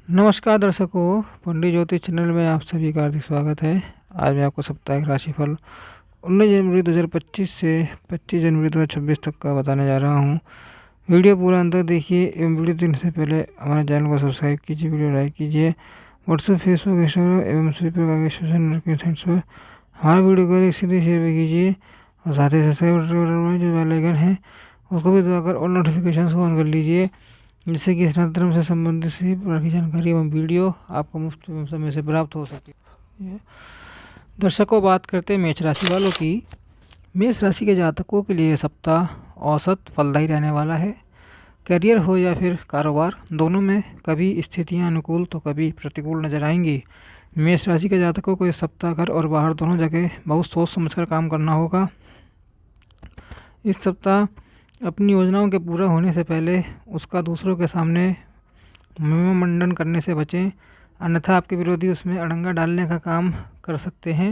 नमस्कार दर्शकों, पंडित ज्योतिष चैनल में आप सभी का हार्दिक स्वागत है। आज मैं आपको साप्ताहिक राशिफल 19 जनवरी 2025 से 25 जनवरी 2026 तक का बताने जा रहा हूं। वीडियो पूरा अंत तक देखिए एवं वीडियो देखने से पहले हमारे चैनल को सब्सक्राइब कीजिए, वीडियो लाइक कीजिए। व्हाट्सएप, फेसबुक, इंस्टाग्राम एवं सभी प्रकार के सोशल नेटवर्किंग पर हमारे वीडियो को सीधे शेयर भी कीजिए और साथ ही सब्सक्राइब जो बेल आइकन है उसको भी दबाकर और नोटिफिकेशन को ऑन कर लीजिए, जिससे कि सनातन धर्म से संबंधित सभी प्रकार की जानकारी एवं वीडियो आपको मुफ्त समय से प्राप्त हो सके। दर्शकों, बात करते हैं मेष राशि वालों की। मेष राशि के जातकों के लिए सप्ताह औसत फलदायी रहने वाला है। करियर हो या फिर कारोबार, दोनों में कभी स्थितियां अनुकूल तो कभी प्रतिकूल नजर आएंगी। मेष राशि के जातकों को इस सप्ताह घर और बाहर दोनों जगह बहुत सोच समझकर काम करना होगा। इस सप्ताह अपनी योजनाओं के पूरा होने से पहले उसका दूसरों के सामने महिमामंडन करने से बचें, अन्यथा आपके विरोधी उसमें अड़ंगा डालने का काम कर सकते हैं।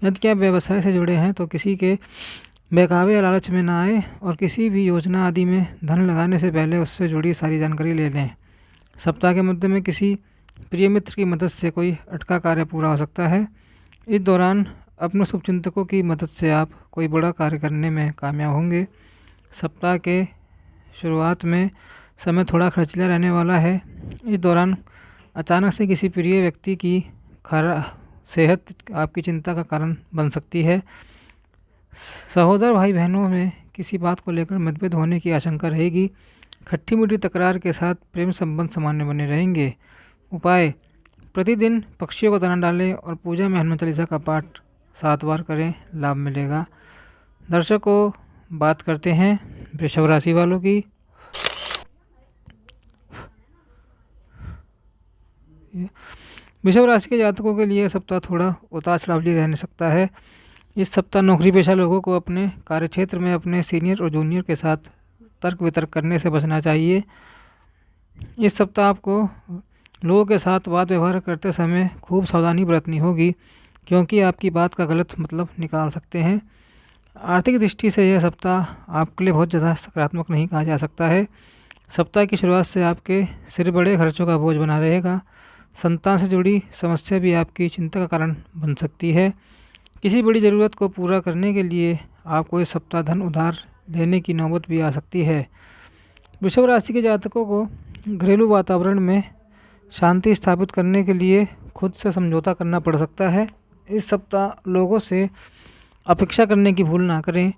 यदि आप व्यवसाय से जुड़े हैं तो किसी के बहकावे या लालच में ना आए और किसी भी योजना आदि में धन लगाने से पहले उससे जुड़ी सारी जानकारी ले लें। सप्ताह के मध्य में किसी प्रिय मित्र की मदद से कोई अटका कार्य पूरा हो सकता है। इस दौरान अपने शुभचिंतकों की मदद से आप कोई बड़ा कार्य करने में कामयाब होंगे। सप्ताह के शुरुआत में समय थोड़ा खर्चीला रहने वाला है। इस दौरान अचानक से किसी प्रिय व्यक्ति की खराब सेहत आपकी चिंता का कारण बन सकती है। सहोदर भाई बहनों में किसी बात को लेकर मतभेद होने की आशंका रहेगी। खट्टी मीठी तकरार के साथ प्रेम संबंध सामान्य बने रहेंगे। उपाय: प्रतिदिन पक्षियों को दाना डालें और पूजा में हनुमान चालीसा का पाठ 7 बार करें, लाभ मिलेगा। दर्शकों, बात करते हैं वृषभ राशि वालों की। वृषभ राशि के जातकों के लिए सप्ताह थोड़ा उतार चढ़ावली रह सकता है। इस सप्ताह नौकरी पेशा लोगों को अपने कार्यक्षेत्र में अपने सीनियर और जूनियर के साथ तर्क वितर्क करने से बचना चाहिए। इस सप्ताह आपको लोगों के साथ वाद व्यवहार करते समय खूब सावधानी बरतनी होगी, क्योंकि आपकी बात का गलत मतलब निकाल सकते हैं। आर्थिक दृष्टि से यह सप्ताह आपके लिए बहुत ज़्यादा सकारात्मक नहीं कहा जा सकता है। सप्ताह की शुरुआत से आपके सिर बड़े खर्चों का बोझ बना रहेगा। संतान से जुड़ी समस्या भी आपकी चिंता का कारण बन सकती है। किसी बड़ी ज़रूरत को पूरा करने के लिए आपको इस सप्ताह धन उधार लेने की नौबत भी आ सकती है। वृषभ राशि के जातकों को घरेलू वातावरण में शांति स्थापित करने के लिए खुद से समझौता करना पड़ सकता है। इस सप्ताह लोगों से अपेक्षा करने की भूल ना करें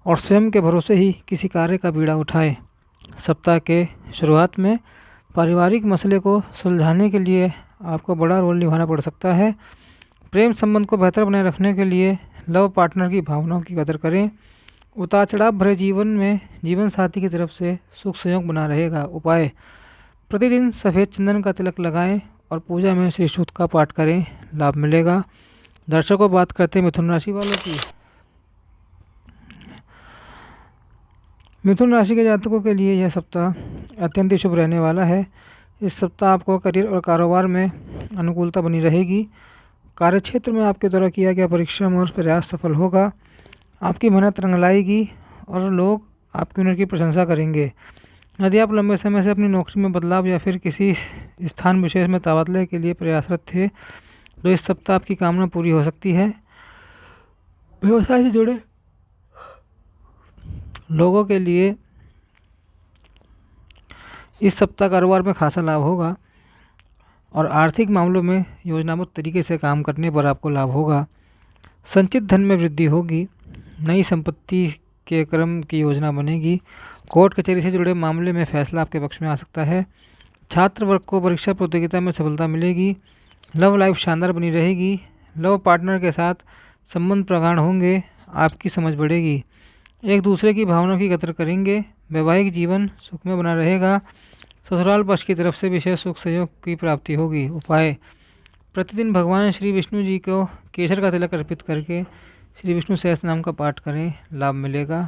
और स्वयं के भरोसे ही किसी कार्य का बीड़ा उठाएं। सप्ताह के शुरुआत में पारिवारिक मसले को सुलझाने के लिए आपको बड़ा रोल निभाना पड़ सकता है। प्रेम संबंध को बेहतर बनाए रखने के लिए लव पार्टनर की भावनाओं की कदर करें। उतार चढ़ाव भरे जीवन में जीवन साथी की तरफ से सुख संयोग बना रहेगा। उपाय: प्रतिदिन सफ़ेद चंदन का तिलक लगाएं और पूजा में श्री सूक्त का पाठ करें, लाभ मिलेगा। दर्शकों, बात करते हैं मिथुन राशि वालों की। मिथुन राशि के जातकों के लिए यह सप्ताह अत्यंत शुभ रहने वाला है। इस सप्ताह आपको करियर और कारोबार में अनुकूलता बनी रहेगी। कार्यक्षेत्र में आपके द्वारा किया गया परिश्रम और प्रयास सफल होगा। आपकी मेहनत रंग लाएगी और लोग आपकी हुनर की प्रशंसा करेंगे। यदि आप लंबे समय से अपनी नौकरी में बदलाव या फिर किसी स्थान विशेष में तबादले के लिए प्रयासरत थे तो इस सप्ताह आपकी कामना पूरी हो सकती है। व्यवसाय से जुड़े लोगों के लिए इस सप्ताह कारोबार में खासा लाभ होगा और आर्थिक मामलों में योजनाबद्ध तरीके से काम करने पर आपको लाभ होगा। संचित धन में वृद्धि होगी। नई संपत्ति के क्रम की योजना बनेगी। कोर्ट कचहरी से जुड़े मामले में फैसला आपके पक्ष में आ सकता है। छात्र वर्ग को परीक्षा प्रतियोगिता में सफलता मिलेगी। लव लाइफ शानदार बनी रहेगी। लव पार्टनर के साथ संबंध प्रगाढ़ होंगे। आपकी समझ बढ़ेगी। एक दूसरे की भावनाओं की कदर करेंगे। वैवाहिक जीवन सुखमय बना रहेगा। ससुराल पक्ष की तरफ से विशेष सुख सहयोग की प्राप्ति होगी। उपाय: प्रतिदिन भगवान श्री विष्णु जी को केसर का तिलक अर्पित करके श्री विष्णु सहस्त्र नाम का पाठ करें, लाभ मिलेगा।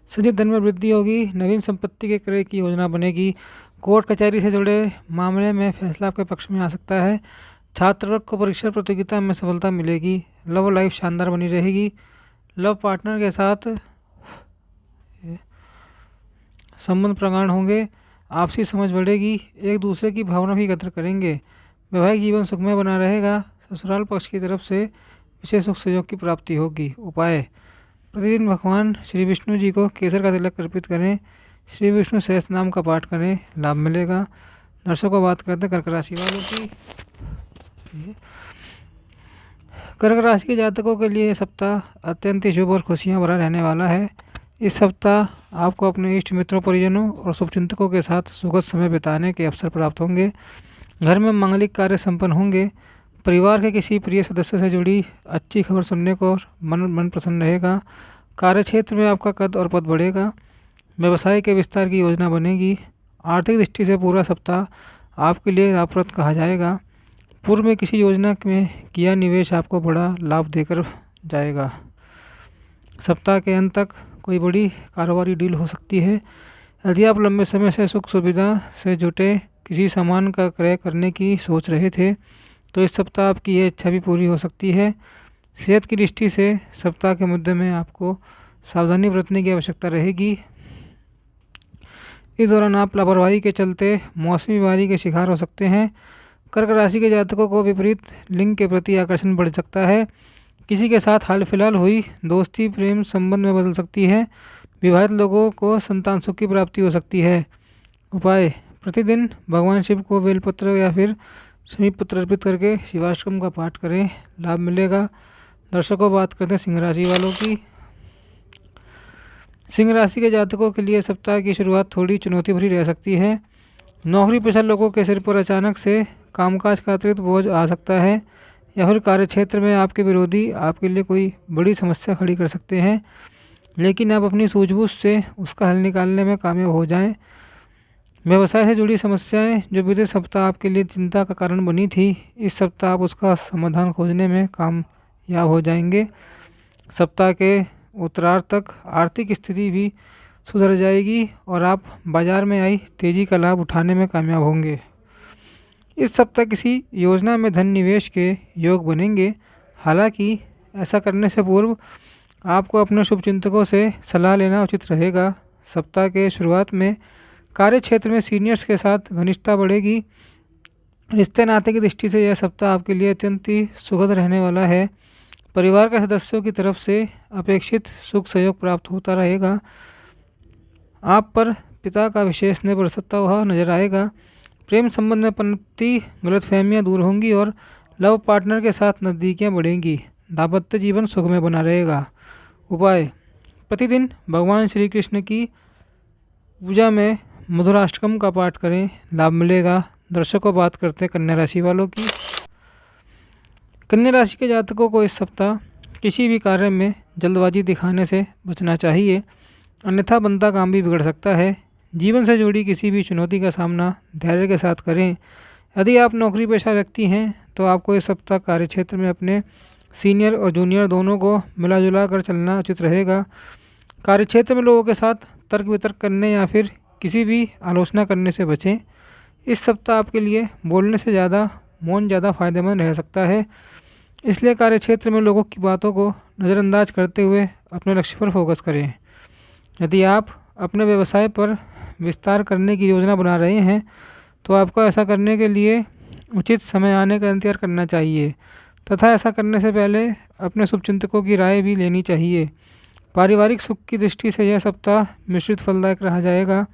संचित धन में वृद्धि होगी। नवीन संपत्ति के क्रय की योजना बनेगी। कोर्ट कचहरी से जुड़े मामले में फैसला आपके पक्ष में आ सकता है। छात्र वर्ग को परीक्षा प्रतियोगिता में सफलता मिलेगी। लव लाइफ शानदार बनी रहेगी। लव पार्टनर के साथ संबंध प्रगाढ़ होंगे। आपसी समझ बढ़ेगी, एक दूसरे की भावना की कदर करेंगे। वैवाहिक जीवन सुखमय बना रहेगा। ससुराल पक्ष की तरफ से विशेष सुख सहयोग की प्राप्ति होगी। उपाय: प्रतिदिन भगवान श्री विष्णु जी को केसर का तिलक अर्पित करें। श्री विष्णु सहस्त्र नाम का पाठ करें, लाभ मिलेगा। दर्शकों, बात करते हैं कर्क राशि वालों की। कर्क राशि के जातकों के लिए सप्ताह अत्यंत ही शुभ और खुशियाँ भरा रहने वाला है। इस सप्ताह आपको अपने इष्ट मित्रों, परिजनों और शुभचिंतकों के साथ सुखद समय बिताने के अवसर प्राप्त होंगे। घर में मांगलिक कार्य संपन्न होंगे। परिवार के किसी प्रिय सदस्य से जुड़ी अच्छी खबर सुनने को मन प्रसन्न रहेगा। कार्यक्षेत्र में आपका कद और पद बढ़ेगा। व्यवसाय के विस्तार की योजना बनेगी। आर्थिक दृष्टि से पूरा सप्ताह आपके लिए लाभप्रद कहा जाएगा। पूर्व में किसी योजना में किया निवेश आपको बड़ा लाभ देकर जाएगा। सप्ताह के अंत तक कोई बड़ी कारोबारी डील हो सकती है। यदि आप लंबे समय से सुख सुविधा से जुटे किसी सामान का क्रय करने की सोच रहे थे, तो इस सप्ताह आपकी ये इच्छा भी पूरी हो सकती है। सेहत की दृष्टि से सप्ताह के मुद्दे में आपको सावधानी बरतने की आवश्यकता रहेगी। इस दौरान आप लापरवाही के चलते मौसमी बीमारी के शिकार हो सकते हैं। कर्क राशि के जातकों को विपरीत लिंग के प्रति आकर्षण बढ़ सकता है। किसी के साथ हाल फिलहाल हुई दोस्ती प्रेम संबंध में बदल सकती है। विवाहित लोगों को संतान सुख की प्राप्ति हो सकती है। उपाय: प्रतिदिन भगवान शिव को बेलपत्र या फिर समीप पत्र अर्पित करके शिवाष्टकम का पाठ करें, लाभ मिलेगा। दर्शकों, बात करते हैं सिंह राशि वालों की। सिंह राशि के जातकों के लिए सप्ताह की शुरुआत थोड़ी चुनौती भरी रह सकती है। नौकरी पेशा लोगों के सिर पर अचानक से कामकाज का अतिरिक्त बोझ आ सकता है, या फिर कार्यक्षेत्र में आपके विरोधी आपके लिए कोई बड़ी समस्या खड़ी कर सकते हैं, लेकिन आप अपनी सूझबूझ से उसका हल निकालने में कामयाब हो जाएं। व्यवसाय से जुड़ी समस्याएं जो बीते सप्ताह आपके लिए चिंता का कारण बनी थी, इस सप्ताह आप उसका समाधान खोजने में कामयाब हो जाएंगे। सप्ताह के उत्तरार्ध तक आर्थिक स्थिति भी सुधर जाएगी और आप बाजार में आई तेजी का लाभ उठाने में कामयाब होंगे। इस सप्ताह किसी योजना में धन निवेश के योग बनेंगे। हालांकि ऐसा करने से पूर्व आपको अपने शुभचिंतकों से सलाह लेना उचित रहेगा। सप्ताह के शुरुआत में कार्य क्षेत्र में सीनियर्स के साथ घनिष्ठता बढ़ेगी। रिश्ते नाते की दृष्टि से यह सप्ताह आपके लिए अत्यंत ही सुखद रहने वाला है। परिवार के सदस्यों की तरफ से अपेक्षित सुख सहयोग प्राप्त होता रहेगा। आप पर पिता का विशेष स्नेह बरसता हुआ नजर आएगा। प्रेम संबंध में पनपती गलतफहमियां दूर होंगी और लव पार्टनर के साथ नज़दीकियां बढ़ेंगी। दाम्पत्य जीवन सुखमय बना रहेगा। उपाय: प्रतिदिन भगवान श्री कृष्ण की पूजा में मधुराष्टकम का पाठ करें, लाभ मिलेगा। दर्शकों, बात करते हैं कन्या राशि वालों की। कन्या राशि के जातकों को इस सप्ताह किसी भी कार्य में जल्दबाजी दिखाने से बचना चाहिए, अन्यथा बनता काम भी बिगड़ सकता है। जीवन से जुड़ी किसी भी चुनौती का सामना धैर्य के साथ करें। यदि आप नौकरी पेशा व्यक्ति हैं तो आपको इस सप्ताह कार्यक्षेत्र में अपने सीनियर और जूनियर दोनों को मिला जुला कर चलना उचित रहेगा। कार्यक्षेत्र में लोगों के साथ तर्क वितर्क करने या फिर किसी भी आलोचना करने से बचें। इस सप्ताह आपके लिए बोलने से ज़्यादा मौन ज़्यादा फायदेमंद रह सकता है, इसलिए कार्यक्षेत्र में लोगों की बातों को नज़रअंदाज करते हुए अपने लक्ष्य पर फोकस करें। यदि आप अपने व्यवसाय पर विस्तार करने की योजना बना रहे हैं तो आपको ऐसा करने के लिए उचित समय आने का इंतजार करना चाहिए तथा ऐसा करने से पहले अपने शुभचिंतकों की राय भी लेनी चाहिए। पारिवारिक सुख की दृष्टि से यह सप्ताह मिश्रित फलदायक रहा जाएगा।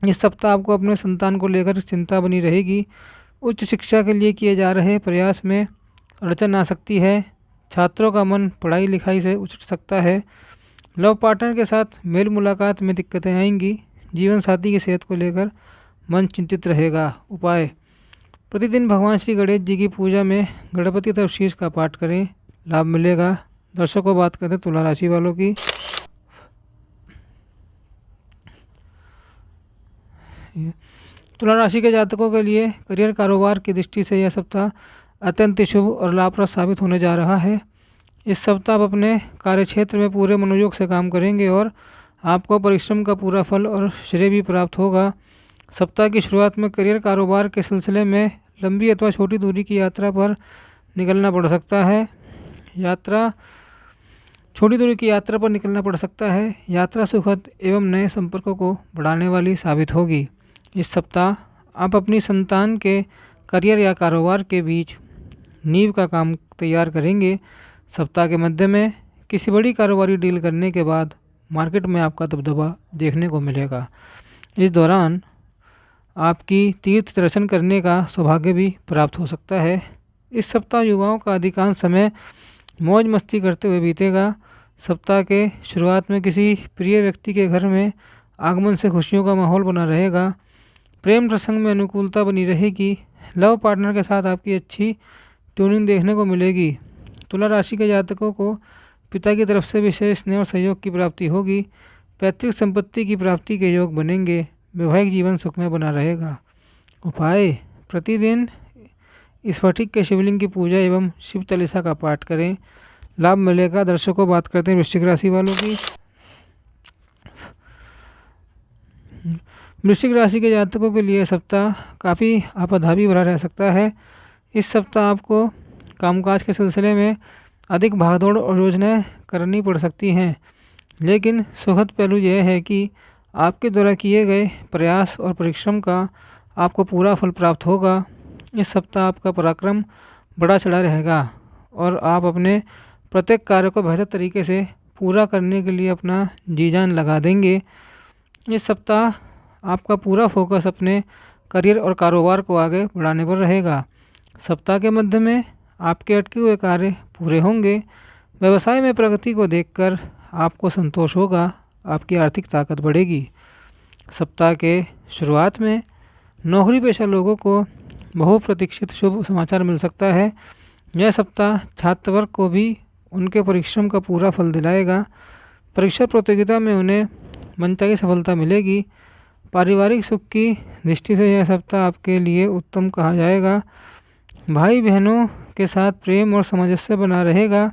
इस सप्ताह आपको अपने संतान को लेकर चिंता बनी रहेगी। उच्च शिक्षा के लिए किए जा रहे प्रयास में अड़चन आ सकती है। छात्रों का मन पढ़ाई लिखाई से उछट सकता है। लव पार्टनर के साथ मेल मुलाकात में दिक्कतें आएंगी। जीवन साथी की सेहत को लेकर मन चिंतित रहेगा। उपाय: प्रतिदिन भगवान श्री गणेश जी की पूजा में गणपति तवशीष का पाठ करें, लाभ मिलेगा। दर्शकों, बात करते हैं तुला राशि वालों की। तुला राशि के जातकों के लिए करियर कारोबार की दृष्टि से यह सप्ताह अत्यंत शुभ और लाभप्रद साबित होने जा रहा है। इस सप्ताह आप अपने कार्यक्षेत्र में पूरे मनोयोग से काम करेंगे और आपको परिश्रम का पूरा फल और श्रेय भी प्राप्त होगा। सप्ताह की शुरुआत में करियर कारोबार के सिलसिले में लंबी अथवा छोटी दूरी की यात्रा पर निकलना पड़ सकता है। छोटी दूरी की यात्रा पर निकलना पड़ सकता है। यात्रा सुखद एवं नए संपर्कों को बढ़ाने वाली साबित होगी। इस सप्ताह आप अपनी संतान के करियर या कारोबार के बीच नींव का काम तैयार करेंगे। सप्ताह के मध्य में किसी बड़ी कारोबारी डील करने के बाद मार्केट में आपका दबदबा देखने को मिलेगा। इस दौरान आपकी तीर्थ दर्शन करने का सौभाग्य भी प्राप्त हो सकता है। इस सप्ताह युवाओं का अधिकांश समय मौज मस्ती करते हुए बीतेगा। सप्ताह के शुरुआत में किसी प्रिय व्यक्ति के घर में आगमन से खुशियों का माहौल बना रहेगा। प्रेम प्रसंग में अनुकूलता बनी रहेगी। लव पार्टनर के साथ आपकी अच्छी ट्यूनिंग देखने को मिलेगी। तुला राशि के जातकों को पिता की तरफ से विशेष स्नेह और सहयोग की प्राप्ति होगी। पैतृक संपत्ति की प्राप्ति के योग बनेंगे। वैवाहिक जीवन सुखमय बना रहेगा। उपाय: प्रतिदिन स्फटिक के शिवलिंग की पूजा एवं शिव चालीसा का पाठ करें, लाभ मिलेगा। दर्शकों, बात करते हैं वृश्चिक राशि वालों की। वृश्चिक राशि के जातकों के लिए सप्ताह काफ़ी आपाधापी भरा रह सकता है। इस सप्ताह आपको कामकाज के सिलसिले में अधिक भागदौड़ और योजनाएं करनी पड़ सकती हैं, लेकिन सुखद पहलू यह है कि आपके द्वारा किए गए प्रयास और परिश्रम का आपको पूरा फल प्राप्त होगा। इस सप्ताह आपका पराक्रम बड़ा चढ़ा रहेगा और आप अपने प्रत्येक कार्य को बेहतर तरीके से पूरा करने के लिए अपना जी जान लगा देंगे। इस सप्ताह आपका पूरा फोकस अपने करियर और कारोबार को आगे बढ़ाने पर रहेगा। सप्ताह के मध्य में आपके अटके हुए कार्य पूरे होंगे। व्यवसाय में प्रगति को देखकर आपको संतोष होगा। आपकी आर्थिक ताकत बढ़ेगी। सप्ताह के शुरुआत में नौकरी पेशा लोगों को बहुप्रतीक्षित शुभ समाचार मिल सकता है। यह सप्ताह छात्र वर्ग को भी उनके परिश्रम का पूरा फल दिलाएगा। परीक्षा प्रतियोगिता में उन्हें मनचाही सफलता मिलेगी। पारिवारिक सुख की दृष्टि से यह सप्ताह आपके लिए उत्तम कहा जाएगा। भाई बहनों के साथ प्रेम और सामंजस्य बना रहेगा।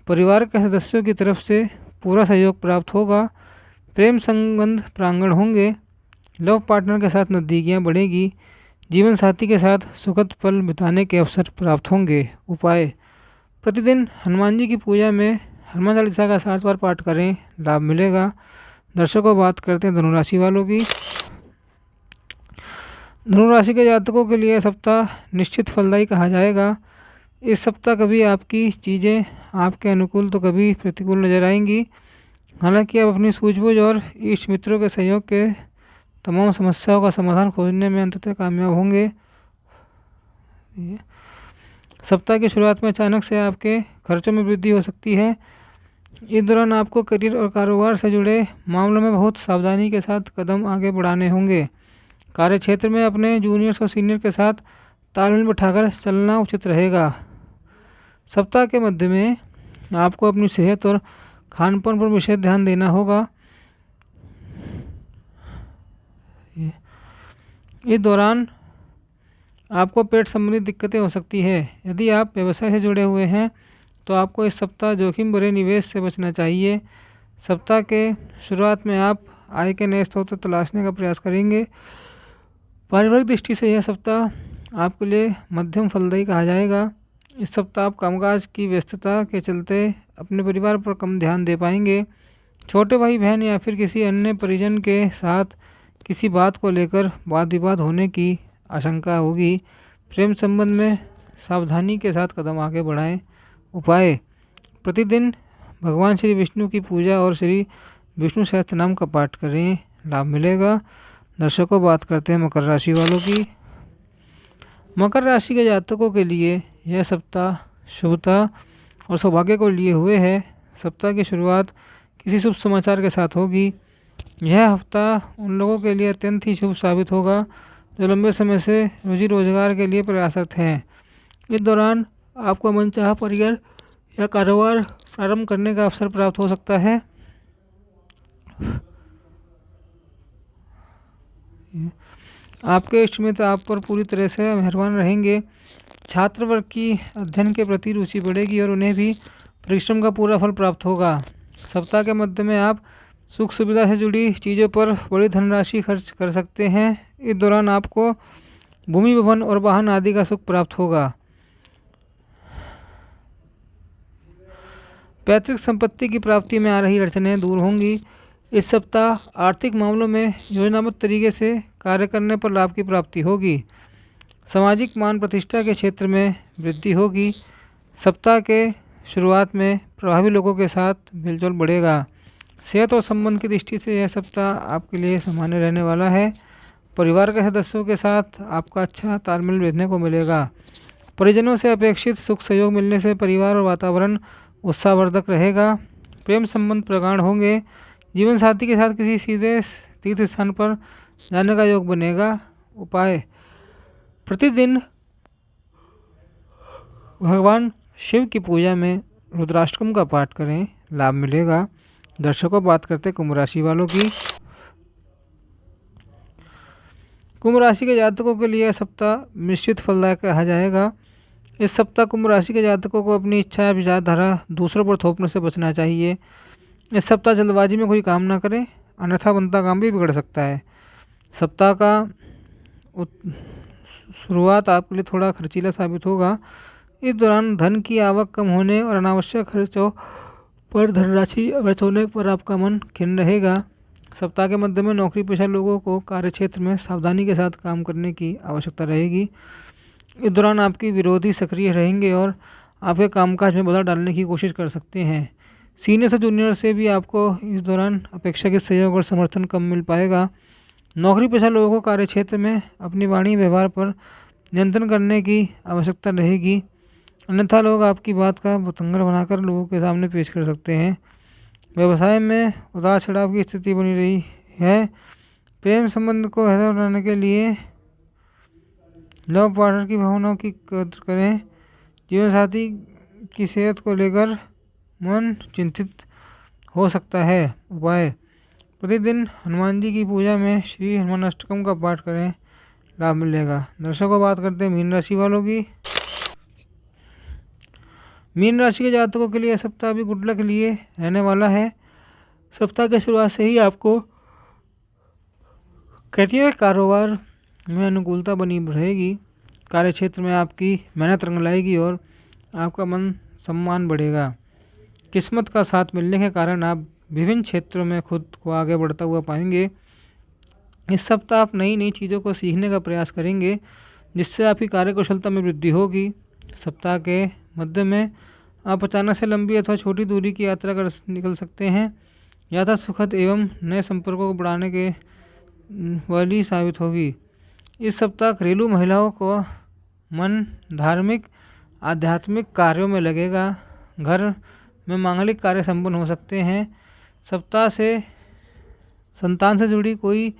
परिवार के सदस्यों की तरफ से पूरा सहयोग प्राप्त होगा। प्रेम संबंध प्रांगण होंगे। लव पार्टनर के साथ नज़दीकियाँ बढ़ेगी। जीवन साथी के साथ सुखद पल बिताने के अवसर प्राप्त होंगे। उपाय: प्रतिदिन हनुमान जी की पूजा में हनुमान चालीसा का 60 बार पाठ करें, लाभ मिलेगा। दर्शकों, बात करते हैं धनुराशि वालों की। धनुराशि के जातकों के लिए सप्ताह निश्चित फलदायी कहा जाएगा। इस सप्ताह कभी आपकी चीज़ें आपके अनुकूल तो कभी प्रतिकूल नजर आएंगी। हालांकि आप अपनी सूझबूझ और इष्ट मित्रों के सहयोग के तमाम समस्याओं का समाधान खोजने में अंततः कामयाब होंगे। सप्ताह की शुरुआत में अचानक से आपके खर्चों में वृद्धि हो सकती है। इस दौरान आपको करियर और कारोबार से जुड़े मामलों में बहुत सावधानी के साथ कदम आगे बढ़ाने होंगे। कार्य क्षेत्र में अपने जूनियर्स और सीनियर के साथ तालमेल बिठाकर चलना उचित रहेगा। सप्ताह के मध्य में आपको अपनी सेहत और खान पान पर विशेष ध्यान देना होगा। इस दौरान आपको पेट संबंधी दिक्कतें हो सकती है। यदि आप व्यवसाय से जुड़े हुए हैं तो आपको इस सप्ताह जोखिम भरे निवेश से बचना चाहिए। सप्ताह के शुरुआत में आप आय के नए स्रोत तलाशने का प्रयास करेंगे। पारिवारिक दृष्टि से यह सप्ताह आपके लिए मध्यम फलदायी कहा जाएगा। इस सप्ताह आप कामकाज की व्यस्तता के चलते अपने परिवार पर कम ध्यान दे पाएंगे। छोटे भाई बहन या फिर किसी अन्य परिजन के साथ किसी बात को लेकर वाद विवाद होने की आशंका होगी। प्रेम संबंध में सावधानी के साथ कदम आगे बढ़ाएं। उपाय: प्रतिदिन भगवान श्री विष्णु की पूजा और श्री विष्णु सहस्त्र नाम का पाठ करें, लाभ मिलेगा। दर्शकों, बात करते हैं मकर राशि वालों की। मकर राशि के जातकों के लिए यह सप्ताह शुभता और सौभाग्य को लिए हुए है। सप्ताह की शुरुआत किसी शुभ समाचार के साथ होगी। यह हफ्ता उन लोगों के लिए अत्यंत ही शुभ साबित होगा जो लंबे समय से रोजी रोजगार के लिए प्रयासरत हैं। इस दौरान आपको मनचाहा करियर या कारोबार प्रारंभ करने का अवसर प्राप्त हो सकता है। आपके इष्ट मित्र आप पर पूरी तरह से मेहरबान रहेंगे। छात्र वर्ग की अध्ययन के प्रति रुचि बढ़ेगी और उन्हें भी परिश्रम का पूरा फल प्राप्त होगा। सप्ताह के मध्य में आप सुख सुविधा से जुड़ी चीज़ों पर बड़ी धनराशि खर्च कर सकते हैं। इस दौरान आपको भूमि भवन और वाहन आदि का सुख प्राप्त होगा। पैतृक संपत्ति की प्राप्ति में आ रही अड़चनें दूर होंगी। इस सप्ताह आर्थिक मामलों में योजनाबद्ध तरीके से कार्य करने पर लाभ की प्राप्ति होगी। सामाजिक मान प्रतिष्ठा के क्षेत्र में वृद्धि होगी। सप्ताह के शुरुआत में प्रभावी लोगों के साथ मिलजुल बढ़ेगा। सेहत और संबंध की दृष्टि से यह सप्ताह आपके लिए सामान्य रहने वाला है। परिवार के सदस्यों के साथ आपका अच्छा तालमेल देखने को मिलेगा। परिजनों से अपेक्षित सुख सहयोग मिलने से परिवार और वातावरण उत्साहवर्धक रहेगा। प्रेम संबंध प्रगाढ़ होंगे। जीवन साथी के साथ किसी सीधे तीर्थ स्थान पर जाने का योग बनेगा। उपाय: प्रतिदिन भगवान शिव की पूजा में रुद्राष्टकम का पाठ करें, लाभ मिलेगा। दर्शकों, बात करते कुंभ राशि वालों की। कुंभ राशि के जातकों के लिए सप्ताह मिश्रित फलदायक कहा जाएगा। इस सप्ताह कुंभ राशि के जातकों को अपनी इच्छा या विचारधारा दूसरों पर थोपने से बचना चाहिए। इस सप्ताह जल्दबाजी में कोई काम ना करें, अन्यथा बनता काम भी बिगड़ सकता है। सप्ताह का शुरुआत आपके लिए थोड़ा खर्चीला साबित होगा। इस दौरान धन की आवक कम होने और अनावश्यक खर्चों पर धनराशि खर्च होने पर आपका मन खिन्न रहेगा। सप्ताह के मध्य में नौकरी पेशा लोगों को कार्यक्षेत्र में सावधानी के साथ काम करने की आवश्यकता रहेगी। इस दौरान आपके विरोधी सक्रिय रहेंगे और आपके कामकाज में बाधा डालने की कोशिश कर सकते हैं। सीनियर से जूनियर से भी आपको इस दौरान अपेक्षाकृत सहयोग और समर्थन कम मिल पाएगा। नौकरी पेशा लोगों को कार्यक्षेत्र में अपनी वाणी व्यवहार पर नियंत्रण करने की आवश्यकता रहेगी, अन्यथा लोग आपकी बात का बतंगड़ बनाकर लोगों के सामने पेश कर सकते हैं। व्यवसाय में उतार चढ़ाव की स्थिति बनी रही है। प्रेम संबंध को बेहतर बनाने के लिए लव पार्टनर की भावनाओं की कदर करें। जीवन साथी की सेहत को लेकर मन चिंतित हो सकता है। उपाय: प्रतिदिन हनुमान जी की पूजा में श्री हनुमान अष्टकम का पाठ करें, लाभ मिलेगा। दर्शकों, बात करते हैं मीन राशि वालों की। मीन राशि के जातकों के लिए यह सप्ताह भी गुड लक लिए रहने वाला है। सप्ताह के शुरुआत से ही आपको करियर कारोबार में अनुकूलता बनी रहेगी। कार्यक्षेत्र में आपकी मेहनत रंग लाएगी और आपका मन सम्मान बढ़ेगा। किस्मत का साथ मिलने के कारण आप विभिन्न क्षेत्रों में खुद को आगे बढ़ता हुआ पाएंगे। इस सप्ताह आप नई नई चीज़ों को सीखने का प्रयास करेंगे, जिससे आपकी कार्यकुशलता में वृद्धि होगी। सप्ताह के मध्य में आप अचानक से लंबी अथवा छोटी दूरी की यात्रा कर निकल सकते हैं। यात्रा सुखद एवं नए संपर्कों को बढ़ाने के वाली साबित होगी। इस सप्ताह घरेलू महिलाओं को मन धार्मिक आध्यात्मिक कार्यों में लगेगा। घर में मांगलिक कार्य संपन्न हो सकते हैं। सप्ताह से संतान से जुड़ी कोई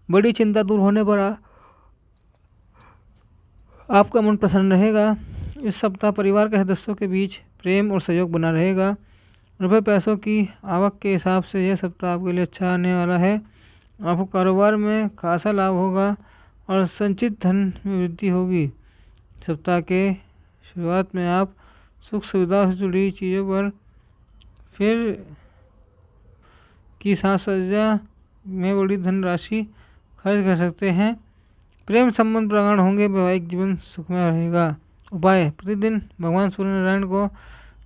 बड़ी चिंता दूर होने पर आपका मन प्रसन्न रहेगा। इस सप्ताह परिवार के सदस्यों के बीच प्रेम और सहयोग बना रहेगा। रुपये पैसों की आवक के हिसाब से यह सप्ताह आपके लिए अच्छा आने वाला है। आपको कारोबार में खासा लाभ होगा और संचित धन में वृद्धि होगी। सप्ताह के शुरुआत में आप सुख सुविधा से जुड़ी चीज़ों पर फिर की साज सज्जा में बड़ी धनराशि खर्च कर सकते हैं। प्रेम संबंध प्रगाढ़ होंगे। वैवाहिक जीवन सुखमय रहेगा। उपाय: प्रतिदिन भगवान सूर्य नारायण को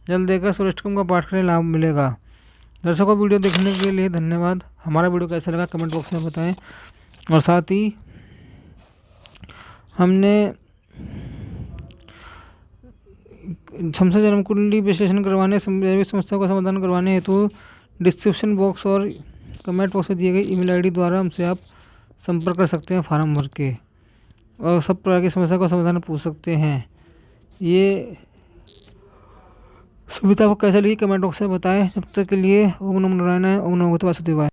जल देकर सूर्याष्टकम का पाठ करें, लाभ मिलेगा। दर्शकों, वीडियो देखने के लिए धन्यवाद। हमारा वीडियो कैसा लगा कमेंट बॉक्स में बताएं और साथ ही हमने हमसे जन्म कुंडली विश्लेषण करवाने समस्या का समाधान करवाने हेतु डिस्क्रिप्शन बॉक्स और कमेंट बॉक्स में दिए गए ईमेल आईडी द्वारा हमसे आप संपर्क कर सकते हैं फॉर्म भर के, और सब प्रकार की समस्या का समाधान पूछ सकते हैं। ये सुविधा आपको कैसे लगी कमेंट बॉक्स में बताएं। जब तक के लिए ओम नमो नारायण, ओम नमो भगवते वासुदेवाय।